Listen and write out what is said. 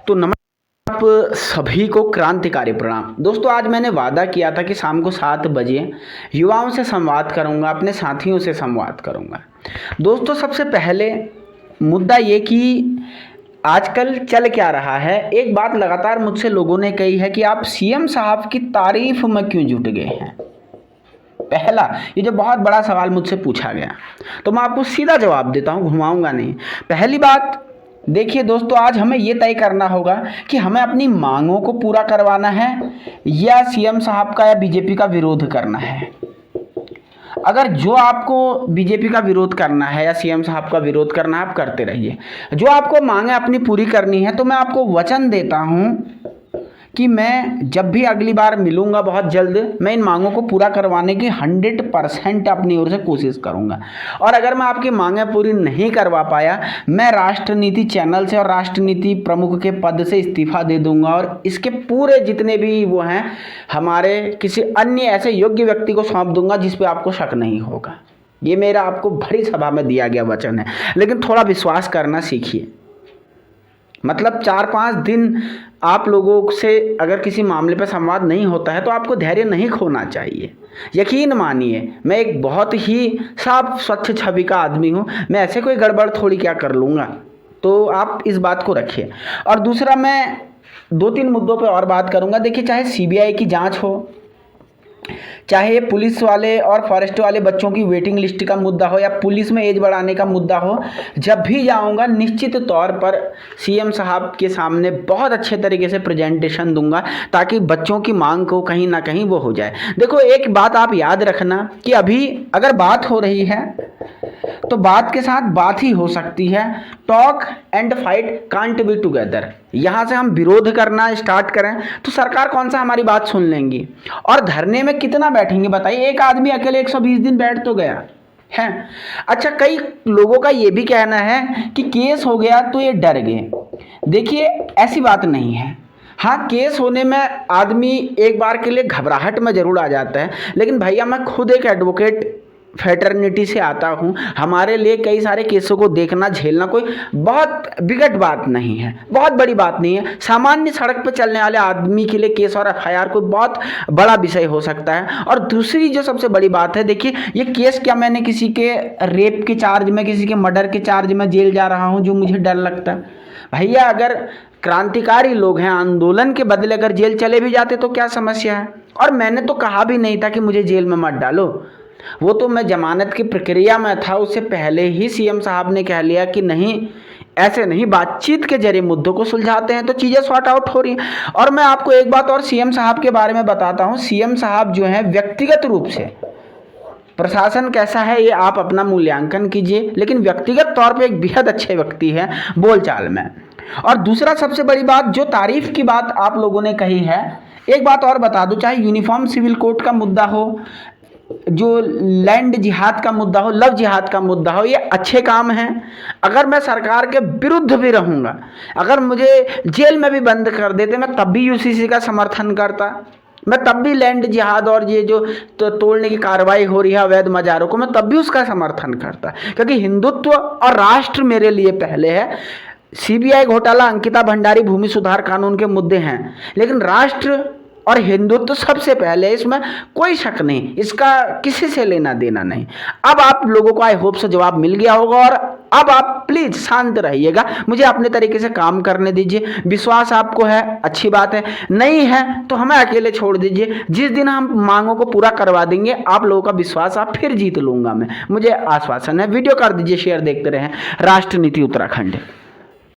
तो नमस्कार आप सभी को क्रांतिकारी प्रणाम। दोस्तों, आज मैंने वादा किया था कि शाम को 7 बजे युवाओं से संवाद करूंगा, अपने साथियों से संवाद करूंगा। दोस्तों, सबसे पहले मुद्दा ये कि आजकल चल क्या रहा है। एक बात लगातार मुझसे लोगों ने कही है कि आप सीएम साहब की तारीफ में क्यों जुट गए हैं। पहला, ये जो बहुत बड़ा सवाल मुझसे पूछा गया, तो मैं आपको सीधा जवाब देता हूँ, घुमाऊंगा नहीं। पहली बात, देखिए दोस्तों, आज हमें ये तय करना होगा कि हमें अपनी मांगों को पूरा करवाना है या सीएम साहब का या बीजेपी का विरोध करना है। अगर जो आपको बीजेपी का विरोध करना है या सीएम साहब का विरोध करना है, आप करते रहिए। जो आपको मांगे अपनी पूरी करनी है, तो मैं आपको वचन देता हूँ कि मैं जब भी अगली बार मिलूंगा बहुत जल्द, मैं इन मांगों को पूरा करवाने की 100% अपनी ओर से कोशिश करूंगा। और अगर मैं आपकी मांगें पूरी नहीं करवा पाया, मैं राष्ट्रनीति चैनल से और राष्ट्रनीति प्रमुख के पद से इस्तीफा दे दूंगा और इसके पूरे जितने भी वो हैं हमारे किसी अन्य ऐसे योग्य व्यक्ति को सौंप दूंगा जिस पे आपको शक नहीं होगा। ये मेरा आपको भरी सभा में दिया गया वचन है। लेकिन थोड़ा विश्वास करना सीखिए। मतलब 4-5 दिन आप लोगों से अगर किसी मामले पर संवाद नहीं होता है तो आपको धैर्य नहीं खोना चाहिए। यकीन मानिए, मैं एक बहुत ही साफ स्वच्छ छवि का आदमी हूँ। मैं ऐसे कोई गड़बड़ थोड़ी क्या कर लूँगा, तो आप इस बात को रखिए। और दूसरा, मैं 2-3 मुद्दों पर और बात करूँगा। देखिए, चाहे सीबीआई की जाँच हो, चाहे ये पुलिस वाले और फॉरेस्ट वाले बच्चों की वेटिंग लिस्ट का मुद्दा हो या पुलिस में एज बढ़ाने का मुद्दा हो, जब भी जाऊंगा निश्चित तौर पर सीएम साहब के सामने बहुत अच्छे तरीके से प्रेजेंटेशन दूंगा ताकि बच्चों की मांग को कहीं ना कहीं वो हो जाए। देखो, एक बात आप याद रखना कि अभी अगर बात हो रही है तो बात के साथ बात ही हो सकती है। Talk and fight can't be together. यहाँ से हम विरोध करना स्टार्ट करें तो सरकार कौन सा हमारी बात सुन लेंगी। और धरने में कितना बैठेंगे बताइए। एक आदमी अकेले 120 दिन बैठ तो गया है। अच्छा, कई लोगों का ये भी कहना है कि केस हो गया तो ये डर गए। देखिए, ऐसी बात नहीं है। हाँ, केस होने में आदमी एक बार के लिए घबराहट में जरूर आ जाता है, लेकिन भैया मैं खुद एक एडवोकेट फैटर्निटी से आता हूँ। हमारे लिए कई सारे केसों को देखना झेलना कोई बहुत विकट बात नहीं है, बहुत बड़ी बात नहीं है। सामान्य सड़क पर चलने वाले आदमी के लिए केस और एफआईआर कोई बहुत बड़ा विषय हो सकता है। और दूसरी जो सबसे बड़ी बात है, देखिए, ये केस क्या मैंने किसी के रेप के चार्ज में, किसी के मर्डर के चार्ज में जेल जा रहा हूँ जो मुझे डर लगता है। भैया, अगर क्रांतिकारी लोग हैं, आंदोलन के बदले अगर जेल चले भी जाते तो क्या समस्या है। और मैंने तो कहा भी नहीं था कि मुझे जेल में मत डालो। वो तो मैं जमानत की प्रक्रिया में था, उससे पहले ही सीएम साहब ने कह लिया कि नहीं, ऐसे नहीं, बातचीत के जरिए मुद्दों को सुलझाते हैं तो चीज़ें सॉर्ट आउट हो रही हैं। और मैं आपको एक बात और सीएम साहब के बारे में बताता हूँ। सीएम साहब जो हैं व्यक्तिगत रूप से, प्रशासन कैसा है ये आप अपना मूल्यांकन कीजिए, लेकिन व्यक्तिगत तौर पे एक बेहद अच्छे व्यक्ति हैं बोलचाल में। और दूसरा, सबसे बड़ी बात, जो तारीफ की बात आप लोगों ने कही है, एक बात और बता दूं, चाहे यूनिफॉर्म सिविल कोड का मुद्दा हो, जो लैंड जिहाद का मुद्दा हो, लव जिहाद का मुद्दा हो, ये अच्छे काम हैं। अगर मैं सरकार के विरुद्ध भी रहूँगा, अगर मुझे जेल में भी बंद कर देते, मैं तब भी यूसीसी का समर्थन करता। मैं तब भी लैंड जिहाद और ये जो तोड़ने की कार्रवाई हो रही है अवैध मजारों को, मैं तब भी उसका समर्थन करता, क्योंकि हिंदुत्व और राष्ट्र मेरे लिए पहले है। सीबीआई घोटाला, अंकिता भंडारी, भूमि सुधार कानून के मुद्दे हैं, लेकिन राष्ट्र और हिंदुत्व सबसे पहले, इसमें कोई शक नहीं, इसका किसी से लेना देना नहीं। अब आप लोगों को आई होप से जवाब मिल गया होगा और अब आप प्लीज शांत रहिएगा, मुझे अपने तरीके से काम करने दीजिए। विश्वास आपको है, अच्छी बात है, नहीं है तो हमें अकेले छोड़ दीजिए। जिस दिन हम मांगों को पूरा करवा देंगे, आप लोगों का विश्वास आप फिर जीत लूंगा मैं, मुझे आश्वासन है। वीडियो कर दीजिए शेयर, देखते रहें राष्ट्रनीति उत्तराखंड।